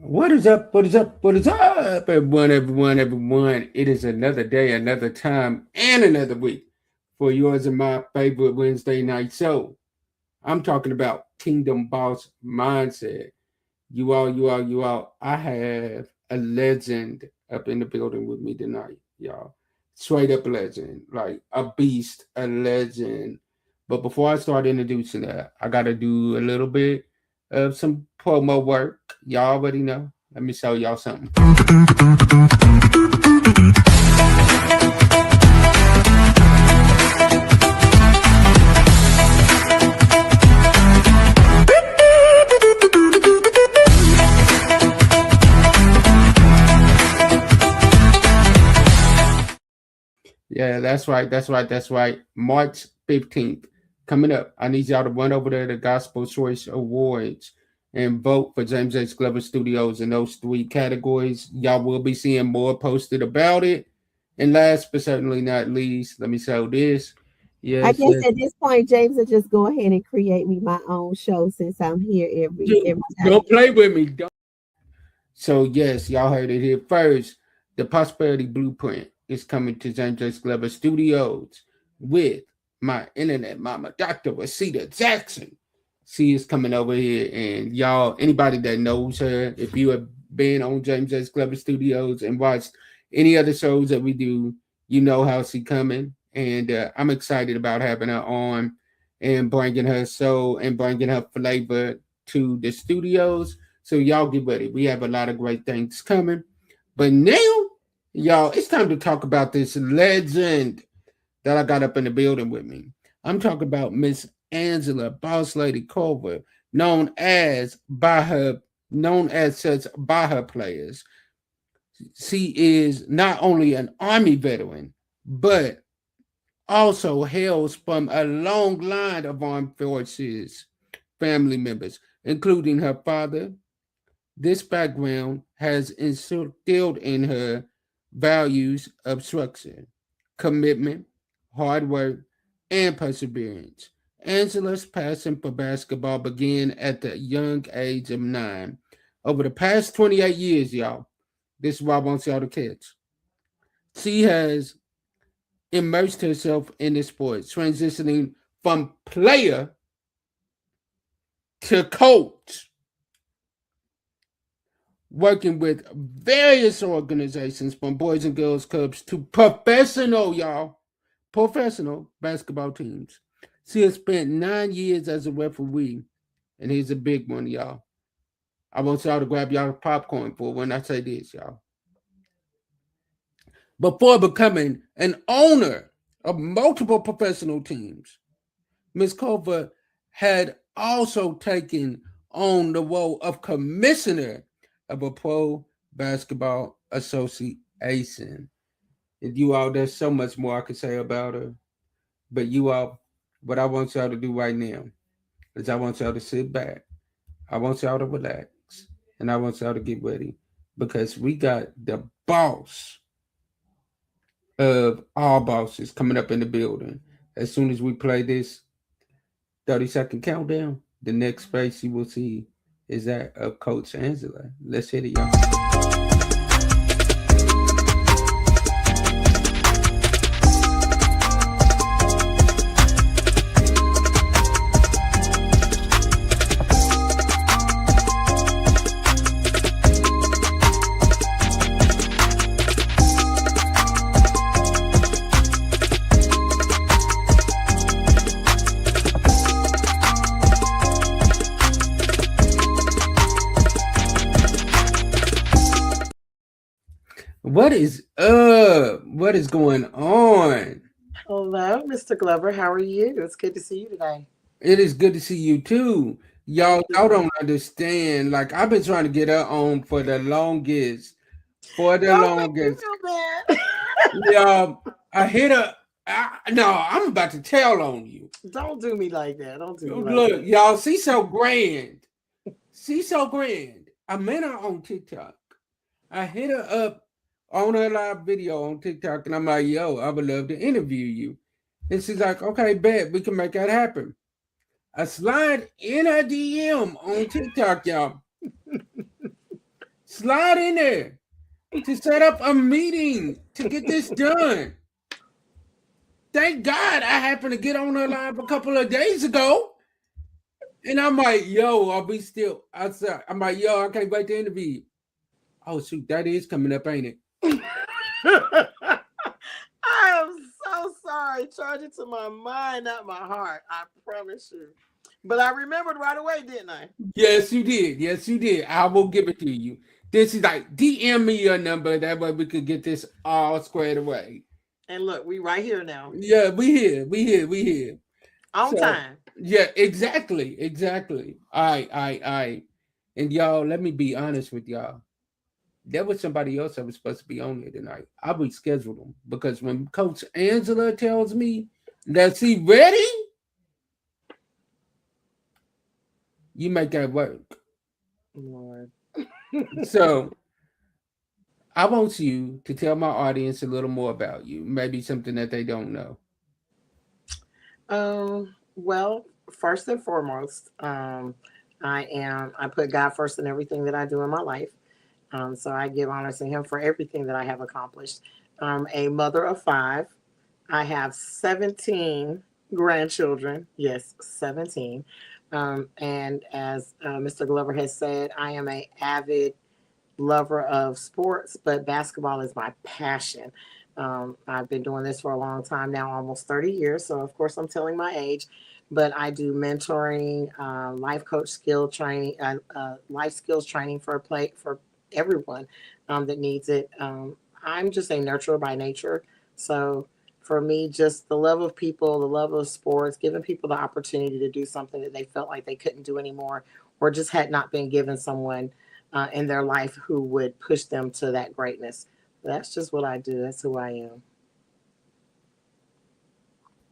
What is up? What is up? What is up, everyone? It is another day, another time, and another week for yours and my favorite Wednesday night show. I'm talking about Kingdom Boss Mindset. You all. I have a legend up in the building with me tonight, y'all. Straight up legend, like a beast, a legend. But before I start introducing that, I got to do a little bit of some promo work. Y'all already know. Let me show y'all something. Yeah, that's right. March 15th. Coming up. I need y'all to run over there to Gospel Choice Awards and vote for James H. Glover Studios in those three categories. Y'all will be seeing more posted about it. And last but certainly not least, let me show this. I Yes, guess yes. at this point, James will just go ahead and create me my own show since I'm here every Don't time. play with me. Don't. So yes, y'all heard it here first. The Prosperity Blueprint is coming to James H. Glover Studios with my internet mama, Dr. Rosita Jackson. She is coming over here, and y'all, anybody that knows her, if you have been on James H. Glover Studios and watched any other shows that we do, you know how she coming. And I'm excited about having her on and bringing her soul and bringing her flavor to the studios. So y'all get ready. We have a lot of great things coming. But now, y'all, it's time to talk about this legend that I got up in the building with me. I'm talking about Miss Angela Bossladii Culliver, known as such by her players. She is not only an Army veteran, but also hails from a long line of armed forces family members, including her father. This background has instilled in her values of structure, commitment, hard work, and perseverance. Angela's passion for basketball began at the young age of 9. Over the past 28 years, y'all, this is what I want y'all to catch. She has immersed herself in the sport, transitioning from player to coach, working with various organizations from Boys and Girls Clubs to professional basketball teams. She has spent 9 years as a referee, and here's a big one, y'all. I want y'all to grab y'all popcorn for when I say this, y'all. Before becoming an owner of multiple professional teams, Ms. Culver had also taken on the role of commissioner of a pro basketball association. And you all, there's so much more I could say about her. But you all, what I want y'all to do right now is I want y'all to sit back. I want y'all to relax. And I want y'all to get ready because we got the boss of all bosses coming up in the building. As soon as we play this 30-second countdown, the next face you will see is that of Coach Angela. Let's hit it, y'all. What is up? What is going on? Hello, Mr. Glover. How are you? It's good to see you today. It is good to see you too. Thank Y'all you. don't understand. Like I've been trying to get her on for the longest. For the Don't make me longest. feel bad. Y'all, I hit her. No, I'm about to tell on you. Don't do me like that. Don't do me like Look, that. y'all, she's so grand. She's so grand. I met her on TikTok. I hit her up on her live video on TikTok, and I'm like, yo, I would love to interview you. And she's like, okay, bet we can make that happen. I slide in her DM on TikTok, y'all. Slide in there to set up a meeting to get this done. Thank God I happened to get on her live a couple of days ago. And I'm like, yo, I'll be still outside. I'm like, yo, I can't wait to interview. Oh, shoot, that is coming up, ain't it? I am so sorry. Charge it to my mind, not my heart. I promise you. But I remembered right away, didn't I? Yes, you did. Yes, you did. I will give it to you. This is like DM me your number. That way we could get this all squared away. And look, we right here now. Yeah, we here. On time. Yeah, exactly. All right. And y'all, let me be honest with y'all. There was somebody else that was supposed to be on here tonight. I rescheduled them because when Coach Angela tells me that she ready, you make that work. Lord. So I want you to tell my audience a little more about you, maybe something that they don't know. Well, first and foremost, I put God first in everything that I do in my life. So I give honor to him for everything that I have accomplished. A mother of 5. I have 17 grandchildren. Yes, 17. And as Mr. Glover has said, I am an avid lover of sports, but basketball is my passion. I've been doing this for a long time now, almost 30 years. So, of course, I'm telling my age, but I do mentoring, life coach skill training, life skills training for everyone that needs it. I'm just a nurturer by nature. So, for me, just the love of people, the love of sports, giving people the opportunity to do something that they felt like they couldn't do anymore or just had not been given someone in their life who would push them to that greatness. That's just what I do. That's who I am.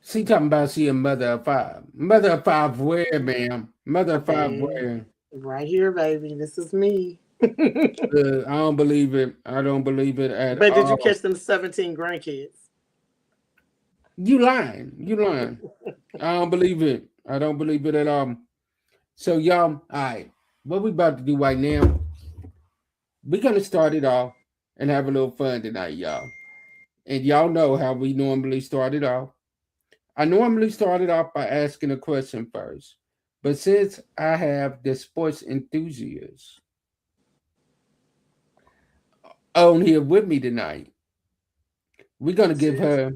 She talking about she a mother of 5. Mother of 5 where, ma'am? Mother of 5 where? Right here, baby. This is me. I don't believe it. I don't believe it at But all. did you catch them 17 grandkids? You lying. I don't believe it. I don't believe it at all. So y'all, all right. What we about to do right now, we're gonna start it off and have a little fun tonight, y'all. And y'all know how we normally start it off. I normally start it off by asking a question first. But since I have the sports enthusiasts on here with me tonight, we're gonna give her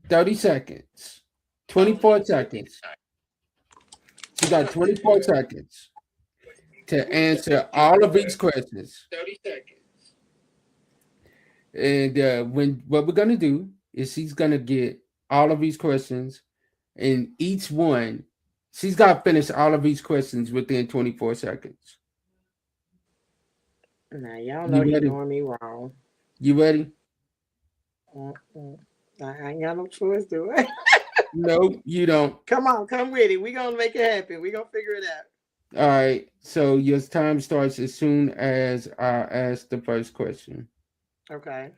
30 seconds, 24 seconds. She got 24 seconds to answer all of these questions. And what we're gonna do is she's gonna get all of these questions, and each one, she's got to finish all of these questions within 24 seconds. Now y'all know he's doing me wrong. You ready? I ain't got no choice, do I? No, you don't. Come on, come with it. We're gonna make it happen. We're gonna figure it out. All right. So your time starts as soon as I ask the first question. Okay.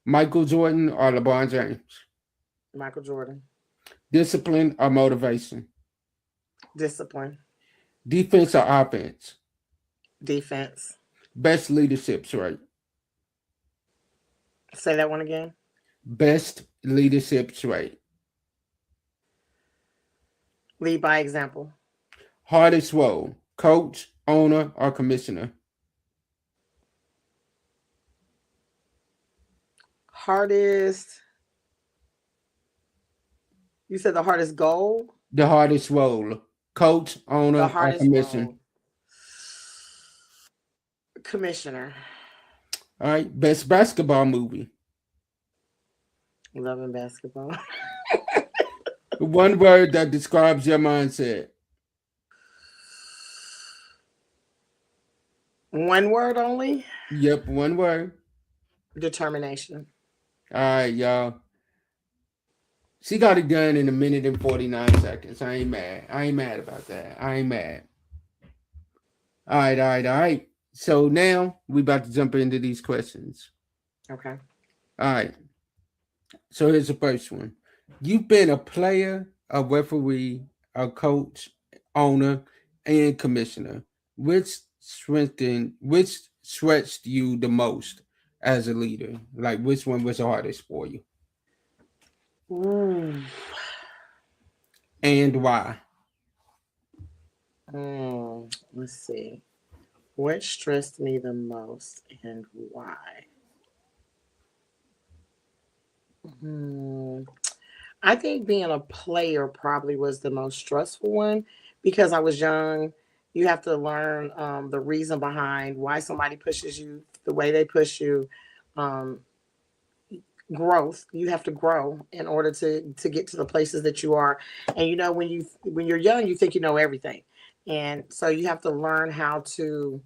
Michael Jordan or LeBron James? Michael Jordan. Discipline or motivation? Discipline. Defense or offense? Defense. Best leadership trait? Say that one again. Best leadership trait? Lead by example. Hardest role? Coach, owner, or commissioner? Hardest. You said the hardest goal? The hardest role. Coach, owner, or commissioner? Role. Commissioner. All right. Best basketball movie? Loving basketball. One word that describes your mindset. One word only? Yep, one word. Determination. All right, y'all. She got it done in 1minute and 49 seconds. I ain't mad about that. I ain't mad. All right. So now we about to jump into these questions. Okay. All right. So here's the first one. You've been a player, a referee, a coach, owner, and commissioner, which stretched you the most as a leader? Like which one was the hardest for you? Ooh. And why? Let's see. What stressed me the most and why? Hmm. I think being a player probably was the most stressful one because I was young. You have to learn the reason behind why somebody pushes you the way they push you. Um, Growth. You have to grow in order to get to the places that you are. And you know when you're young, you think you know everything, and so you have to learn how to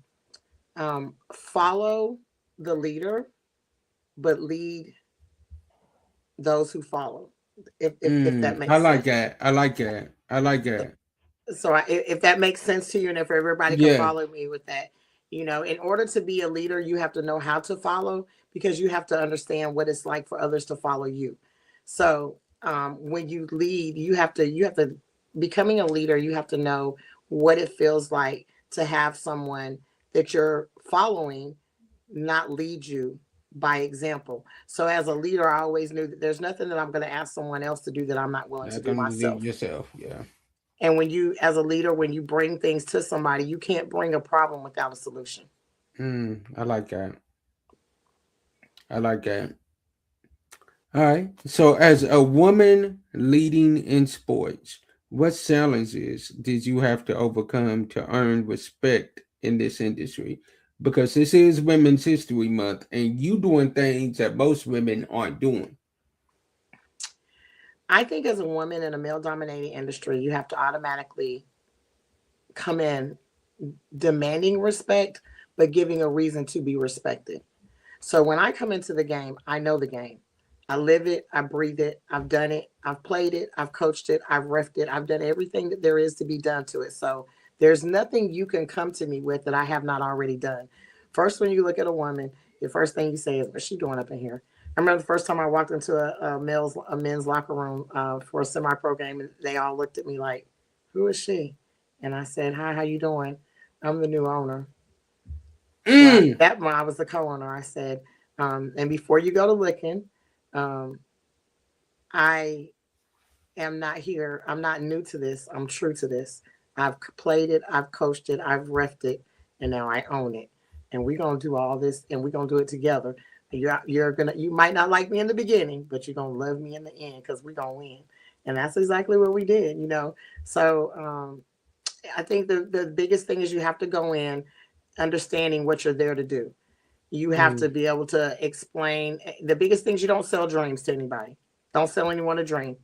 follow the leader, but lead those who follow. If that I makes like sense. that. I like that. I like that. So if that makes sense to you, and if everybody can Yeah. follow me with that, in order to be a leader, you have to know how to follow because you have to understand what it's like for others to follow you. So when you lead, you have to becoming a leader. You have to know what it feels like to have someone that you're following not lead you by example. So as a leader, I always knew that there's nothing that I'm going to ask someone else to do that I'm not willing to Not do gonna myself. leave yourself. Yeah. And when you, as a leader, when you bring things to somebody, you can't bring a problem without a solution. I like that. I like that. All right. So, as a woman leading in sports, what challenges did you have to overcome to earn respect in this industry? Because this is Women's History Month, and you doing things that most women aren't doing. I think as a woman in a male dominated industry, you have to automatically come in demanding respect, but giving a reason to be respected. So when I come into the game, I know the game. I live it, I breathe it, I've done it, I've played it, I've coached it, I've refed it, I've done everything that there is to be done to it. So there's nothing you can come to me with that I have not already done. First, when you look at a woman, the first thing you say is, "What's she doing up in here?" I remember the first time I walked into a men's locker room for a semi-pro game, and they all looked at me like, "Who is she?" And I said, "Hi, how you doing? I'm the new owner." Well, Mm, that one I was the co-owner. I said, and before you go to looking, um, I am not here. I'm not new to this. I'm true to this. I've played it. I've coached it. I've refed it, and now I own it. And we're gonna do all this, and we're gonna do it together. You might not like me in the beginning, but you're gonna love me in the end because we're gonna win. And that's exactly what we did. So I think the biggest thing is you have to go in understanding what you're there to do. You have mm, to be able to explain the biggest things. You don't sell dreams to anybody. Don't sell anyone a dream.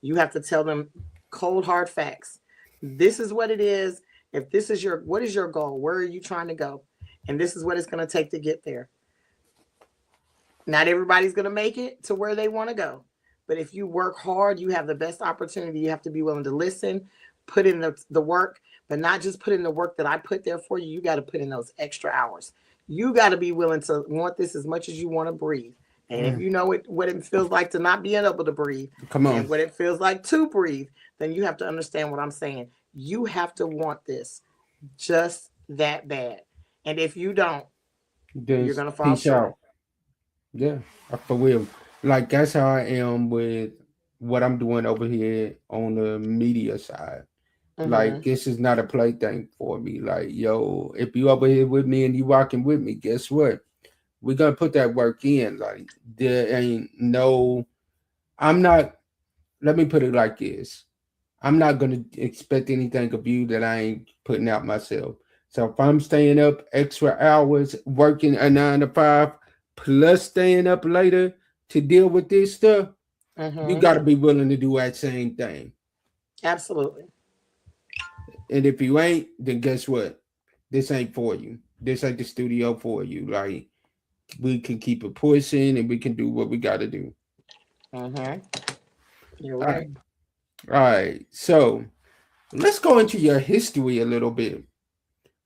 You have to tell them cold hard facts. This is what it is. If this is what is your goal? Where are you trying to go? And this is what it's going to take to get there. Not everybody's going to make it to where they want to go. But if you work hard, you have the best opportunity. You have to be willing to listen, put in the work, but not just put in the work that I put there for you. You got to put in those extra hours. You got to be willing to want this as much as you want to breathe. And if mm. you know what it feels like to not be able to breathe Come and on. what it feels like to breathe, then you have to understand what I'm saying. You have to want this just that bad. And if you don't, you're Just going to fall peace short. out. Yeah, for real. Like that's how I am with what I'm doing over here on the media side. Like Mm-hmm. this is not a plaything for me. Like, yo, if you over here with me and you rocking with me, guess what? We're gonna put that work in. Like there ain't no I'm not let me put it like this. I'm not gonna expect anything of you that I ain't putting out myself. So if I'm staying up extra hours, working a 9 to 5, plus staying up later to deal with this stuff, you Mm-hmm. got to be willing to do that same thing. Absolutely. And if you ain't, then guess what? This ain't for you. This ain't the studio for you. Like we can keep it pushing and we can do what we got to do. Mm-hmm. You're All right. right. All right. So let's go into your history a little bit.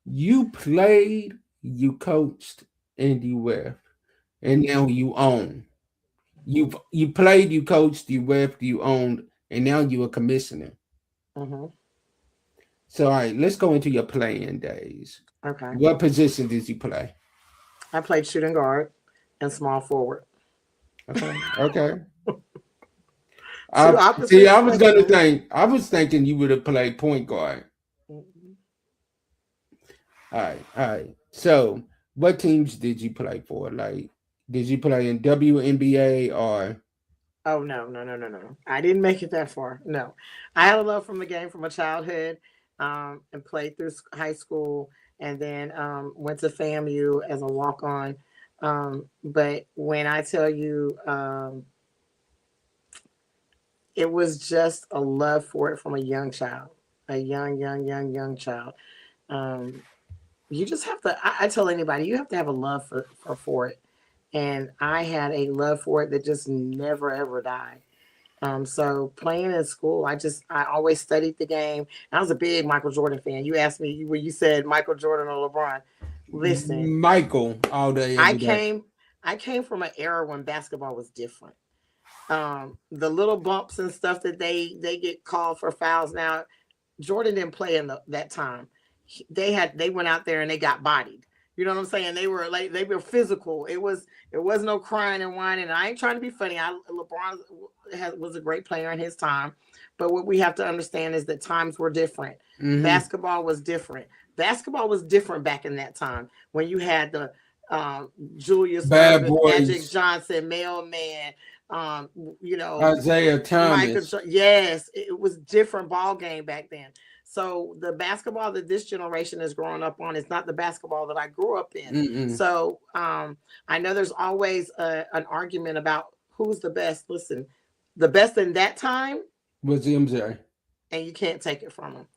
You played, you coached, and you ref, and now you own. You played, you coached, you ref, you owned, and now you're a commissioner. Mm-hmm. So, all right, let's go into your playing days. Okay. What position did you play? I played shooting guard and small forward. Okay, okay. Two See, opposite I was gonna spectrum. think. I was thinking you would have played point guard. Mhm. All right, all right. So, what teams did you play for? Like, did you play in WNBA or? Oh no, no, no, no, no! I didn't make it that far. No, I had a love from the game from a childhood, and played through high school, and then went to FAMU as a walk on. But when I tell you, it was just a love for it from a young child, a young child. Um, you just have to. I tell anybody, you have to have a love for it, and I had a love for it that just never ever died. So playing in school, I always studied the game. I was a big Michael Jordan fan. You asked me when you said Michael Jordan or LeBron. Listen, Michael all day, I every day. came I came from an era when basketball was different. The little bumps and stuff that they get called for fouls now. Jordan didn't play in that time. They went out there and they got bodied. You know what I'm saying? They were physical. It was no crying and whining. And I ain't trying to be funny. LeBron was a great player in his time, but what we have to understand is that times were different. Mm-hmm. Basketball was different. Basketball was different back in that time when you had the Julius Bad Irvin, Magic boys, Johnson, Mailman, um, you know, Isaiah Thomas. Yes, it was different ball game back then. So the basketball that this generation is growing up on is not the basketball that I grew up in. Mm-mm. So I know there's always an argument about who's the best. Listen, the best in that time, Was MJ. and you can't take it from them.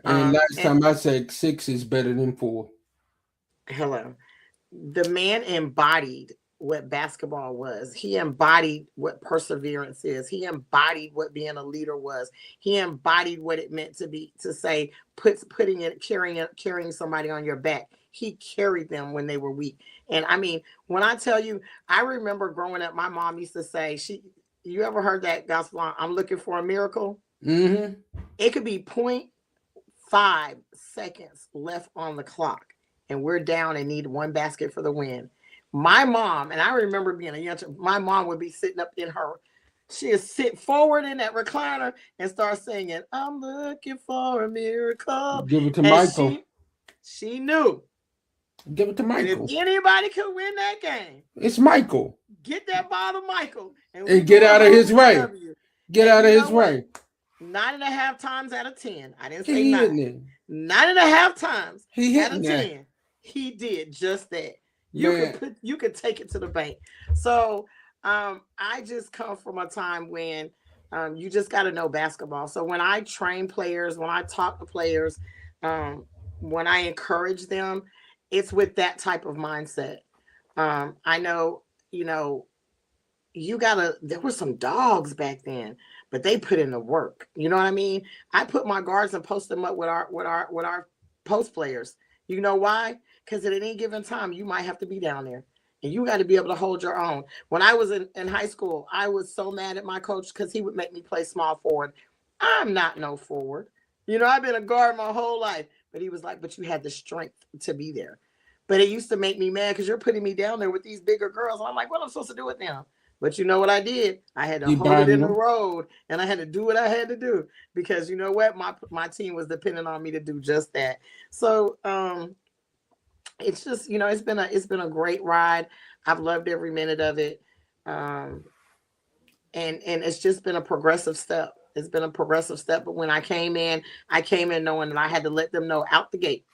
And last And time I said 6 is better than 4. hello, the man embodied what basketball was. He embodied what perseverance is. He embodied what being a leader was. He embodied what it meant to be to say putting it carrying somebody on your back. He carried them when they were weak. And I mean, when I tell you, I remember growing up, my mom used to say, you ever heard that gospel? I'm looking for a miracle. Mm-hmm. It could be 0.5 seconds left on the clock and we're down and need one basket for the win. My mom, and I remember being a young child, my mom would be sitting up in her, she'd sit forward in that recliner and start singing, I'm looking for a miracle. Give it to And Michael. she knew Give it to that if Michael. anybody could win that game, It's Michael. get that ball to Michael And get out of his way. Get out of his way. 9.5 times out of 10. I didn't say He 9. hitting it. 9.5 times He out of hitting that. 10. He did just that. Man. You could take it to the bank. So I just come from a time when you just got to know basketball. So when I train players, when I talk to players, when I encourage them, it's with that type of mindset. I know, there were some dogs back then, but they put in the work. You know what I mean? I put my guards and post them up with our post players. You know why? Because at any given time, you might have to be down there. And you got to be able to hold your own. When I was in high school, I was so mad at my coach because he would make me play small forward. I'm not no forward. I've been a guard my whole life. But he was like, but you had the strength to be there. But it used to make me mad because you're putting me down there with these bigger girls. And I'm like, what am I supposed to do with them? But you know what I did? I had to You hold it in the them. road, and I had to do what I had to do because you know what? My team was depending on me to do just that. So it's just it's been a great ride. I've loved every minute of it, and it's just been a progressive step. It's been a progressive step. But when I came in knowing that I had to let them know out the gate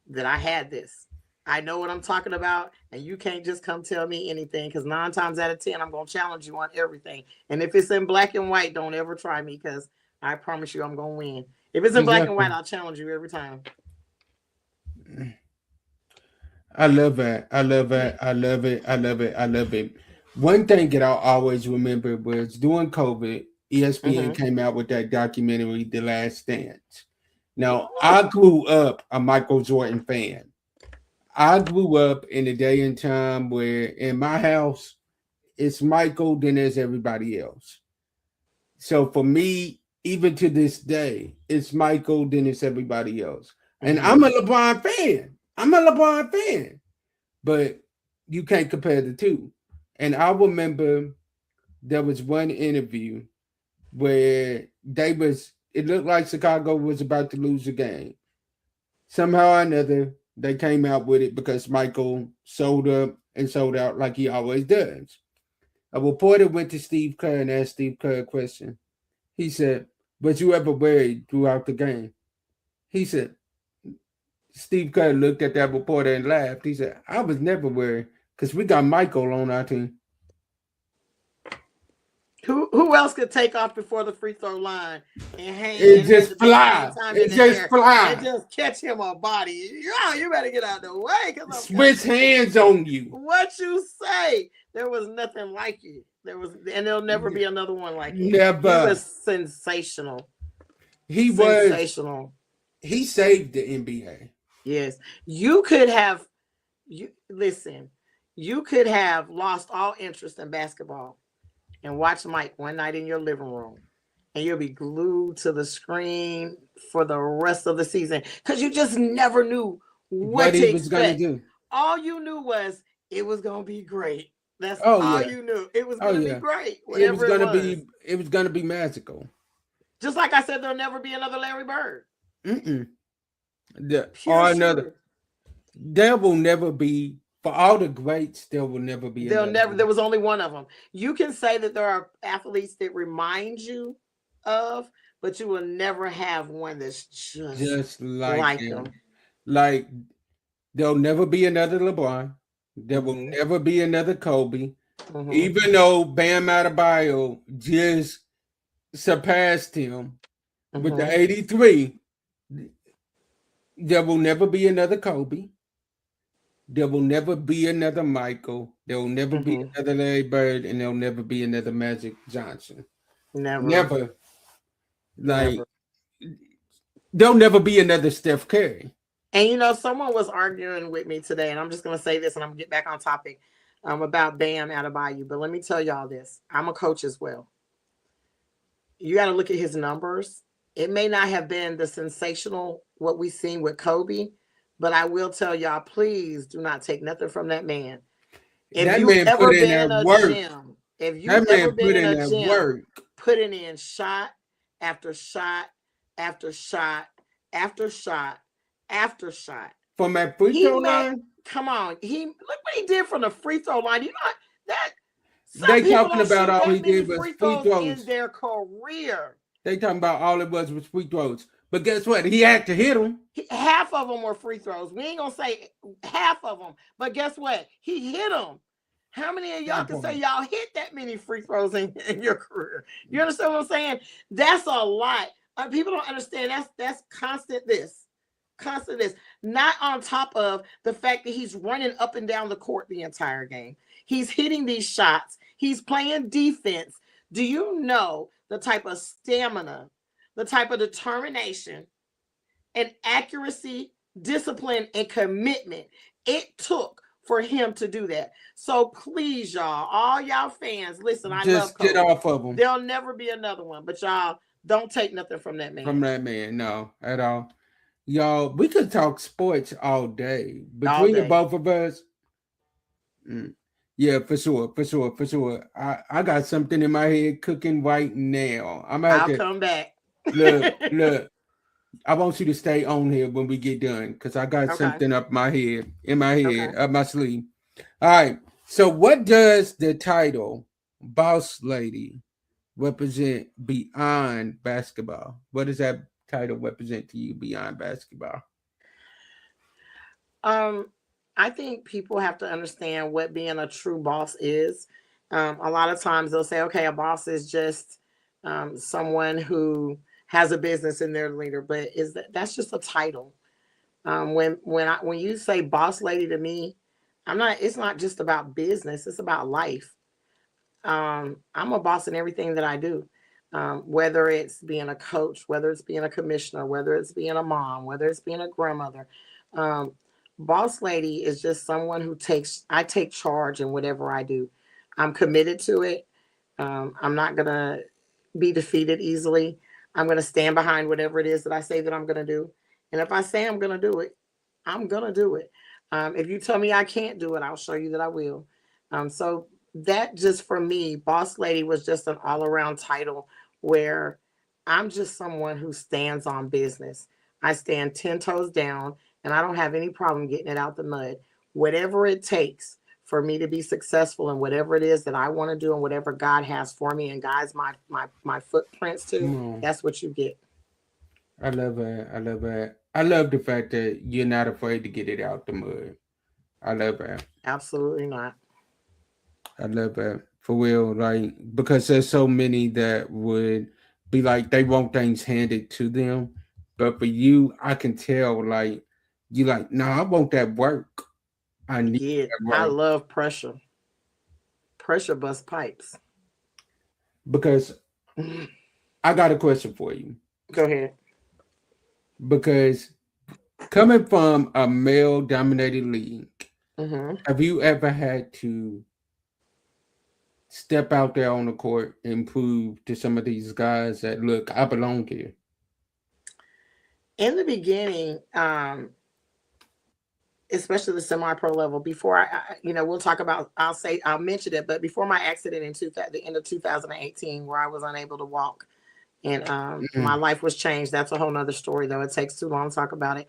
that I had this. I know what I'm talking about, and you can't just come tell me anything because 9 times out of 10, I'm going to challenge you on everything. And if it's in black and white, don't ever try me because I promise you I'm going to win. If it's in black and white, I'll challenge you every time. I love that. I love it. I love it. I love it. I love it. One thing that I always remember was during COVID, ESPN came out with that documentary, The Last Dance. Now, I grew up a Michael Jordan fan. I grew up in a day and time where in my house, it's Michael, then there's everybody else. So for me, even to this day, it's Michael, then it's everybody else. And Mhm. I'm a LeBron fan. But you can't compare the two. And I remember there was one interview where it looked like Chicago was about to lose the game. Somehow or another, they came out with it because Michael sold up and sold out like he always does. A reporter went to Steve Kerr and asked Steve Kerr a question. He said, "Was you ever worried throughout the game?" He said, Steve Kerr looked at that reporter and laughed. He said, "I was never worried because we got Michael on our team." Who else could take off before the free throw line and hang It and have the just ball fly. anytime in It the just air and fly. just catch him a body? Yeah, you better get out of the way because I'm Switch coming. hands on you. What you say? There was nothing like it. And there'll never be another one like it. He Never. was sensational. He was. Sensational. He saved the NBA. Yes, you could have. You listen. You could have lost all interest in basketball and watch Mike one night in your living room, and you'll be glued to the screen for the rest of the season because you just never knew What what to he was gonna expect. do. All you knew was it was gonna be great. That's Oh all yeah. you knew. It was Oh gonna be yeah. great, It was whatever it gonna was. be. It was gonna be magical. Just like I said, there'll never be another Larry Bird. Mm-mm. Pure Or another. shooter. There will never be, for all the greats. There will never be They'll another never. one. There was only one of them. You can say that there are athletes that remind you of, but you will never have one that's Just like like him. them. Like there'll never be another LeBron. There will Mm-hmm. never be another Kobe. Mm-hmm. Even though Bam Adebayo just surpassed him with the Mm-hmm. 83, there will never be another Kobe. There will never be another Michael. There will never be Mm-hmm. another Larry Bird, and there'll never be another Magic Johnson. Never. Never. Like Never. there'll never be another Steph Curry. And someone was arguing with me today, and I'm just gonna say this, and I'm gonna get back on topic about Bam Adebayo. But let me tell y'all this: I'm a coach as well. You got to look at his numbers. It may not have been the sensational what we seen with Kobe, but I will tell y'all, please do not take nothing from that man. If That you've man ever put in been in that a work. gym, if you've That ever man been put in in a that gym, work. putting in shot after shot after shot after shot after shot. From that free He throw met. line, Come on, he look what he did from the free throw line. You know that some they people talking don't about shoot all he that many did was free free throws in throws. their career. They talking about all it was free throws. But guess what? He had to hit them. Half of them were free throws. We ain't gonna say half of them, but guess what? He hit them. How many of y'all can say y'all hit that many free throws in your career? You understand what I'm saying? That's a lot. People don't understand. That's constant this. Constant this. Not on top of the fact that he's running up and down the court the entire game. He's hitting these shots. He's playing defense. Do you know the type of stamina, the type of determination and accuracy, discipline, and commitment it took for him to do that? So please, y'all, all y'all fans, listen, I love Just get Kobe. off of him. There'll never be another one, but y'all don't take nothing from that man. From that man, no, at all. Y'all, we could talk sports all day. All Between the day. both of us, yeah, for sure. I got something in my head cooking right now. I'm out I'll there. come back. Look. I want you to stay on here when we get done because I got Okay. something up in my head, Okay. up my sleeve. All right. So, what does the title "Boss Lady" represent beyond basketball? What does that title represent to you beyond basketball? I think people have to understand what being a true boss is. A lot of times they'll say, okay, a boss is just someone who has a business and they're the leader, but that's just a title. When you say boss lady to me, it's not just about business, it's about life. I'm a boss in everything that I do. Whether it's being a coach, whether it's being a commissioner, whether it's being a mom, whether it's being a grandmother. Um, Boss lady is just someone I take charge in whatever I do. I'm committed to it. I'm not going to be defeated easily. I'm going to stand behind whatever it is that I say that I'm going to do. And if I say I'm going to do it, I'm going to do it. If you tell me I can't do it, I'll show you that I will. So that just for me, Boss Lady was just an all around title where I'm just someone who stands on business. I stand 10 toes down and I don't have any problem getting it out the mud. Whatever it takes for me to be successful in whatever it is that I want to do and whatever God has for me and guides my footprints to, Come on. that's what you get. I love it. I love it. I love the fact that you're not afraid to get it out the mud. I love that. Absolutely not. I love that. For real. Like, because there's so many that would be like, they want things handed to them. But for you, I can tell, like, you like, no, I want that work. I need Yeah, that I work. love pressure. Pressure bust pipes. Because I got a question for you. Go ahead. Because coming from a male dominated league, Hmm. have you ever had to step out there on the court and prove to some of these guys that, look, I belong here? In the beginning, especially the semi-pro level, before we'll talk about, I'll mention it, but before my accident the end of 2018, where I was unable to walk and my Mhm. life was changed. That's a whole nother story, though. It takes too long to talk about it.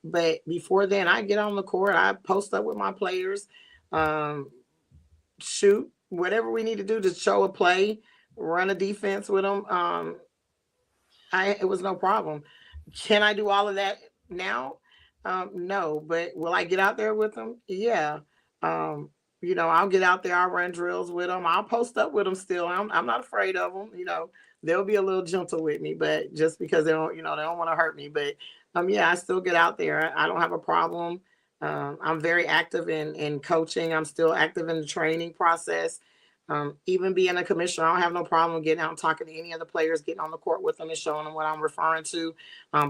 But before then, I get on the court, I post up with my players, um, shoot whatever we need to do to show a play, run a defense with them. It was no problem. Can I do all of that now? No, but will I get out there with them? Yeah. Um, I'll get out there. I'll run drills with them. I'll post up with them still. I'm not afraid of them. They'll be a little gentle with me, but just because they don't want to hurt me. But yeah, I still get out there. I don't have a problem. I'm very active in coaching. I'm still active in the training process. Even being a commissioner, I don't have no problem getting out and talking to any of the players, getting on the court with them and showing them what I'm referring to,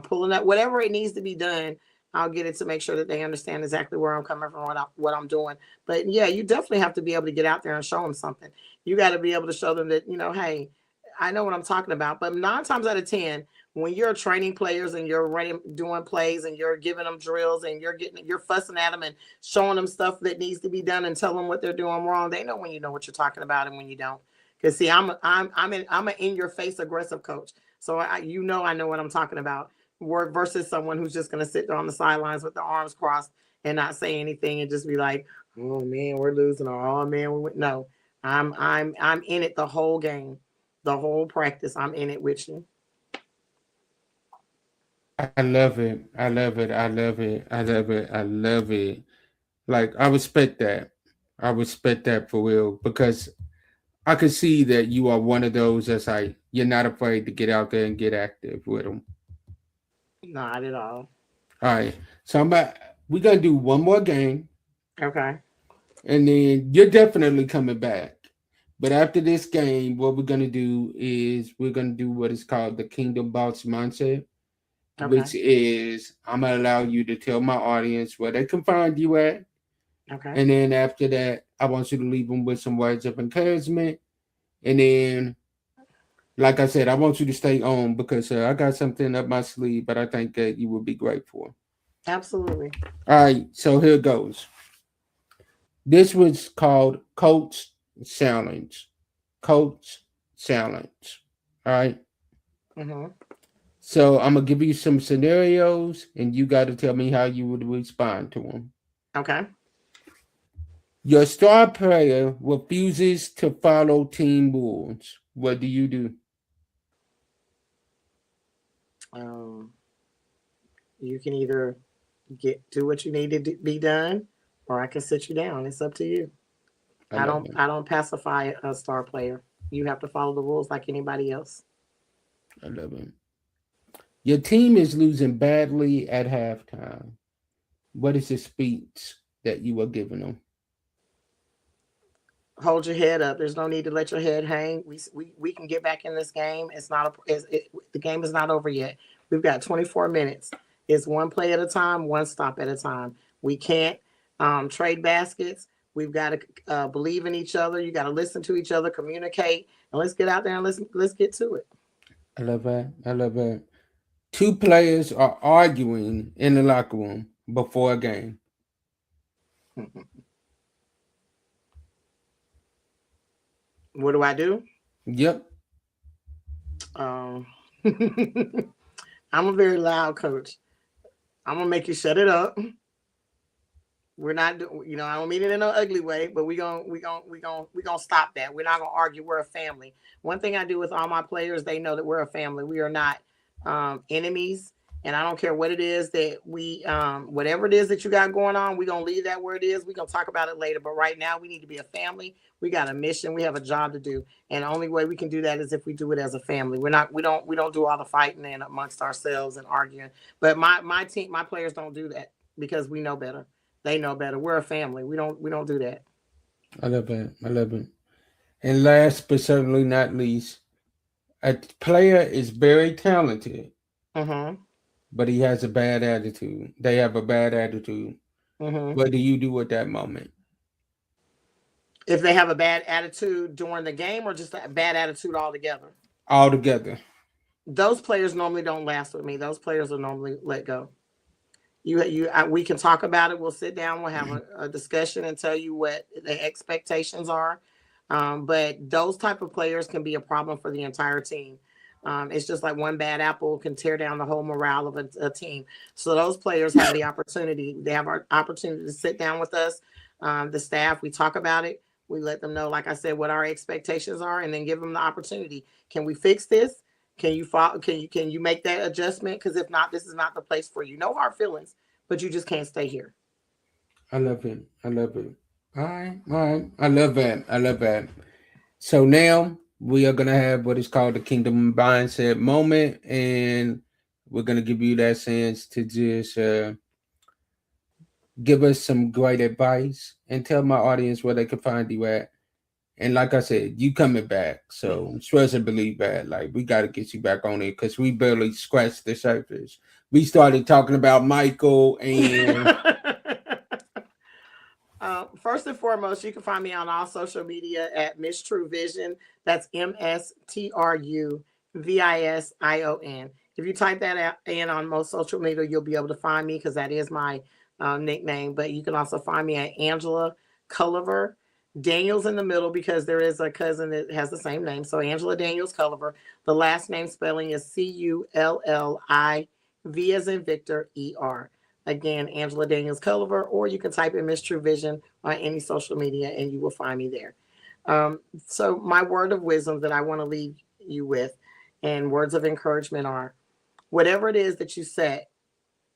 pulling up whatever it needs to be done. I'll get it to make sure that they understand exactly where I'm coming from, what I'm doing. But yeah, you definitely have to be able to get out there and show them something. You got to be able to show them that, hey, I know what I'm talking about. But 9 times out of 10, when you're training players and you're doing plays and you're giving them drills and you're fussing at them and showing them stuff that needs to be done and telling them what they're doing wrong, they know when you know what you're talking about and when you don't. Because see, I'm an in your face aggressive coach, so I know what I'm talking about. Versus someone who's just going to sit there on the sidelines with their arms crossed and not say anything and just be like, "Oh man, we're losing," or "Oh man, no." I'm in it the whole game, the whole practice. I'm in it with you. I love it. I love it. I love it. I love it. I love it. Like, I respect that. I respect that for real because I could see that you are one of those that's like, you're not afraid to get out there and get active with them. Not at all. All right. So we're going to do one more game Okay. and then you're definitely coming back. But after this game, what we're going to do is we're going to do what is called the Kingdom Boss Mindset, Okay. which is I'm going to allow you to tell my audience where they can find you at. Okay. And then after that, I want you to leave them with some words of encouragement. And then, like I said, I want you to stay on because I got something up my sleeve, but I think that you would be great for. Absolutely. All right, so here goes. This was called Coach Challenge. Coach Challenge. All right. Mm-hmm. So I'm gonna give you some scenarios, and you got to tell me how you would respond to them. Okay. Your star player refuses to follow team rules. What do you do? Um, you can either do what you need to be done, or I can sit you down. It's up to you. I love it. I don't pacify a star player. You have to follow the rules like anybody else. I love it. Your team is losing badly at halftime. What is the speech that you are giving them? Hold your head up. There's no need to let your head hang. We can get back in this game. It's not the game is not over yet. We've got 24 minutes. It's one play at a time, one stop at a time. We can't trade baskets. We've got to believe in each other. You got to listen to each other, communicate, and let's get out there and let's get to it. I love that. I love that. Two players are arguing in the locker room before a game. What do I do? Yep. Um, I'm a very loud coach. I'm gonna make you shut it up. We're not, I don't mean it in an ugly way, but we gonna stop that. We're not gonna argue. We're a family. One thing I do with all my players, they know that we're a family. We are not enemies, and I don't care what it is that whatever it is that you got going on, we're gonna leave that where it is. We're gonna talk about it later. But right now, we need to be a family. We got a mission. We have a job to do, and the only way we can do that is if we do it as a family. We don't do all the fighting and amongst ourselves and arguing. But my team, my players don't do that because we know better. They know better. We're a family. We don't do that. I love it. I love it. And last but certainly not least, a player is very talented, Mm-hmm. but he has a bad attitude. They have a bad attitude. Mm-hmm. What do you do at that moment? If they have a bad attitude during the game or just a bad attitude altogether, All together. those players normally don't last with me. Those players are normally let go. We can talk about it. We'll sit down. We'll have a discussion and tell you what the expectations are. But those type of players can be a problem for the entire team. It's just like one bad apple can tear down the whole morale of a team. So those players have the opportunity. They have our opportunity to sit down with us, the staff. We talk about it. We let them know, like I said, what our expectations are, and then give them the opportunity. Can we fix this? Can you follow? Can you make that adjustment? Because if not, this is not the place for you. No hard feelings, but you just can't stay here. I love it. I love it. All right. All right. I love that. I love that. So now we are gonna have what is called the Kingdom Mindset moment, and we're gonna give you that chance to just give us some great advice and tell my audience where they can find you at. And like I said, you coming back, so trust and believe that. Like we got to get you back on it because we barely scratched the surface. We started talking about Michael and First and foremost, you can find me on all social media at MsTruVision. That's MsTruVision. If you type that in on most social media, you'll be able to find me because that is my nickname. But you can also find me at Angela Culliver. Daniel's in the middle because there is a cousin that has the same name. So Angela Daniels Culliver. The last name spelling is Culliv as in Victor ER. Again, Angela Daniels Culliver, or you can type in MsTruVision on any social media and you will find me there. So, my word of wisdom that I want to leave you with and words of encouragement are whatever it is that you set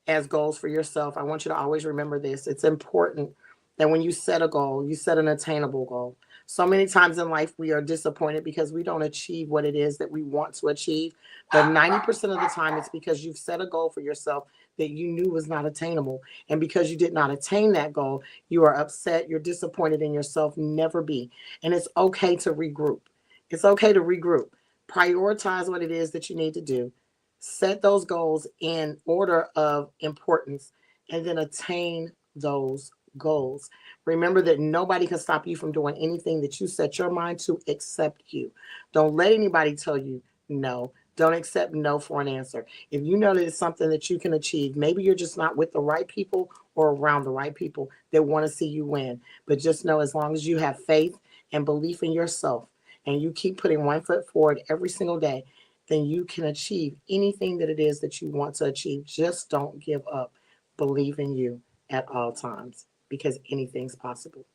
as goals for yourself, I want you to always remember this. It's important that when you set a goal, you set an attainable goal. So many times in life, we are disappointed because we don't achieve what it is that we want to achieve. But 90% of the time, it's because you've set a goal for yourself that you knew was not attainable. And because you did not attain that goal, you are upset, you're disappointed in yourself. Never be. And it's okay to regroup. It's okay to regroup. Prioritize what it is that you need to do. Set those goals in order of importance and then attain those goals. Remember that nobody can stop you from doing anything that you set your mind to except you. Don't let anybody tell you no. Don't accept no for an answer. If you know that it's something that you can achieve, maybe you're just not with the right people or around the right people that want to see you win. But just know as long as you have faith and belief in yourself and you keep putting one foot forward every single day, then you can achieve anything that it is that you want to achieve. Just don't give up. Believe in you at all times because anything's possible.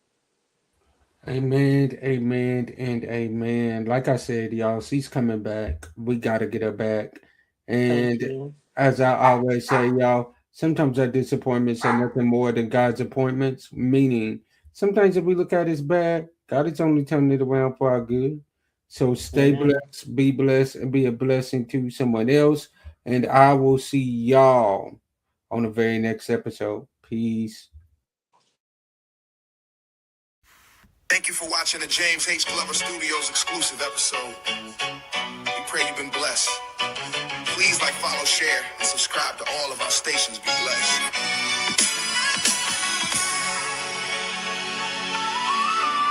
amen, amen, and amen. Like I said, y'all, she's coming back. We gotta get her back. Thank And you. as I always say, y'all, sometimes our disappointments are nothing more than God's appointments. Meaning, sometimes if we look at it as bad, God is only turning it around for our good. So stay Amen. blessed, and be a blessing to someone else. And I will see y'all on the very next episode. Peace. Thank you for watching the James H. Glover Studios exclusive episode. We pray you've been blessed. Please like, follow, share, and subscribe to all of our stations.